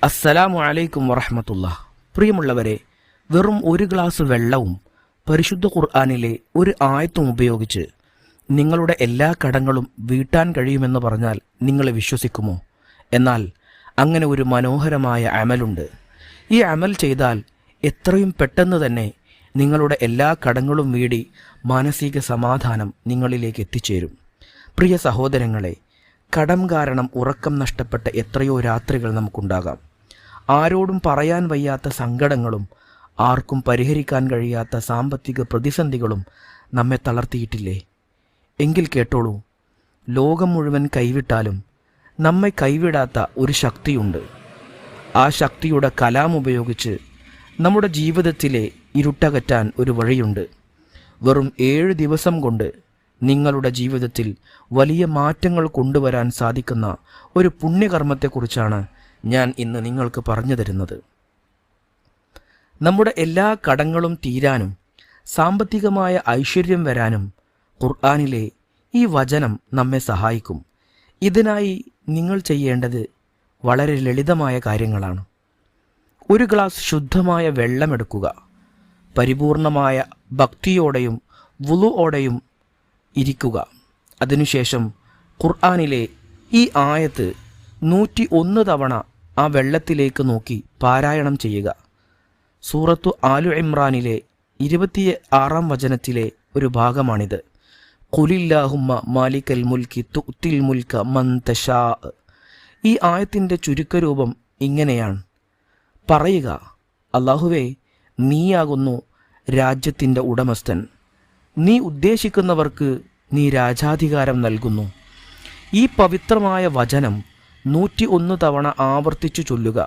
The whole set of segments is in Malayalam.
അസ്സലാമു അലൈക്കും വറഹ്മത്തുള്ളാഹ്. പ്രിയമുള്ളവരെ, വെറും ഒരു ഗ്ലാസ് വെള്ളവും പരിശുദ്ധ ഖുർആനിലെ ഒരു ആയത്തും ഉപയോഗിച്ച് നിങ്ങളുടെ എല്ലാ കടങ്ങളും വീട്ടാൻ കഴിയുമെന്ന് പറഞ്ഞാൽ നിങ്ങൾ വിശ്വസിക്കുമോ? എന്നാൽ അങ്ങനെ ഒരു മനോഹരമായ അമലുണ്ട്. ഈ അമൽ ചെയ്താൽ എത്രയും പെട്ടെന്ന് തന്നെ നിങ്ങളുടെ എല്ലാ കടങ്ങളും വീടി മാനസിക സമാധാനം നിങ്ങളിലേക്ക് എത്തിച്ചേരും. പ്രിയ സഹോദരങ്ങളെ, കടം കാരണം ഉറക്കം നഷ്ടപ്പെട്ട എത്രയോ രാത്രികൾ നമുക്കുണ്ടാകാം. ആരോടും പറയാൻ വയ്യാത്ത സങ്കടങ്ങളും ആർക്കും പരിഹരിക്കാൻ കഴിയാത്ത സാമ്പത്തിക പ്രതിസന്ധികളും നമ്മെ തളർത്തിയിട്ടില്ലേ? എങ്കിൽ കേട്ടോളൂ, ലോകം മുഴുവൻ കൈവിട്ടാലും നമ്മെ കൈവിടാത്ത ഒരു ശക്തിയുണ്ട്. ആ ശക്തിയുടെ കലാം ഉപയോഗിച്ച് നമ്മുടെ ജീവിതത്തിലെ ഇരുട്ടകറ്റാൻ ഒരു വഴിയുണ്ട്. വെറും 7 ദിവസം കൊണ്ട് നിങ്ങളുടെ ജീവിതത്തിൽ വലിയ മാറ്റങ്ങൾ കൊണ്ടുവരാൻ സാധിക്കുന്ന ഒരു പുണ്യകർമ്മത്തെക്കുറിച്ചാണ് ഞാൻ ഇന്ന് നിങ്ങൾക്ക് പറഞ്ഞു തരുന്നത്. നമ്മുടെ എല്ലാ കടങ്ങളും തീരാനും സാമ്പത്തികമായ ഐശ്വര്യം വരാനും ഖുർആനിലെ ഈ വചനം നമ്മെ സഹായിക്കും. ഇതിനായി നിങ്ങൾ ചെയ്യേണ്ടത് വളരെ ലളിതമായ കാര്യങ്ങളാണ്. ഒരു ഗ്ലാസ് ശുദ്ധമായ വെള്ളമെടുക്കുക. പരിപൂർണമായ ഭക്തിയോടെയും വുളുഓടെയും ഇരിക്കുക. അതിനുശേഷം ഖുർആനിലെ ഈ ആയത്ത് 101 തവണ ആ വെള്ളത്തിലേക്ക് നോക്കി പാരായണം ചെയ്യുക. സൂറത്തു ആലു ഇമ്രാനിലെ 26-ാം വചനത്തിലെ ഒരു ഭാഗമാണിത്. ഖുലില്ലാഹുമ്മ മാലിക്കൽ മുൽക്കി തുഅ്തിൽ മുൽക മൻ തശാ. ഈ ആയത്തിൻ്റെ ചുരുക്കരൂപം ഇങ്ങനെയാണ്: പറയുക, അല്ലാഹുവേ, നീയാകുന്നു രാജ്യത്തിൻ്റെ ഉടമസ്ഥൻ. നീ ഉദ്ദേശിക്കുന്നവർക്ക് നീ രാജാധികാരം നൽകുന്നു. ഈ പവിത്രമായ വചനം 101 തവണ ആവർത്തിച്ചു ചൊല്ലുക.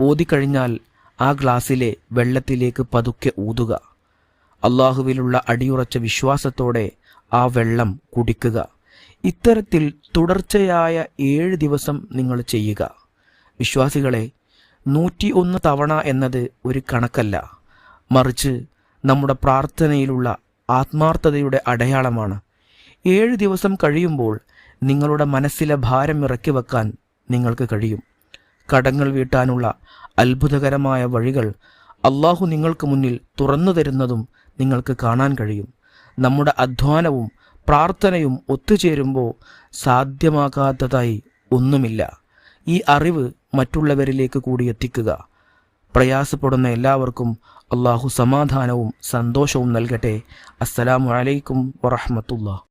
ഓതിക്കഴിഞ്ഞാൽ ആ ഗ്ലാസ്സിലെ വെള്ളത്തിലേക്ക് പതുക്കെ ഊതുക. അള്ളാഹുവിലുള്ള അടിയുറച്ച വിശ്വാസത്തോടെ ആ വെള്ളം കുടിക്കുക. ഇത്തരത്തിൽ തുടർച്ചയായ 7 ദിവസം നിങ്ങൾ ചെയ്യുക. വിശ്വാസികളെ, 101 തവണ എന്നത് ഒരു കണക്കല്ല, മറിച്ച് നമ്മുടെ പ്രാർത്ഥനയിലുള്ള ആത്മാർത്ഥതയുടെ അടയാളമാണ്. 7 ദിവസം കഴിയുമ്പോൾ നിങ്ങളുടെ മനസ്സിലെ ഭാരം ഇറക്കി വെക്കാൻ നിങ്ങൾക്ക് കഴിയും. കടങ്ങൾ വീട്ടാനുള്ള അത്ഭുതകരമായ വഴികൾ അള്ളാഹു നിങ്ങൾക്ക് മുന്നിൽ തുറന്നു തരുന്നതും നിങ്ങൾക്ക് കാണാൻ കഴിയും. നമ്മുടെ അധ്വാനവും പ്രാർത്ഥനയും ഒത്തുചേരുമ്പോൾ സാധ്യമാകാത്തതായി ഒന്നുമില്ല. ഈ അറിവ് മറ്റുള്ളവരിലേക്ക് കൂടി എത്തിക്കുക. പ്രയാസപ്പെടുന്ന എല്ലാവർക്കും അള്ളാഹു സമാധാനവും സന്തോഷവും നൽകട്ടെ. അസ്സലാമു അലൈക്കും വറഹ്മത്തുള്ളാഹി.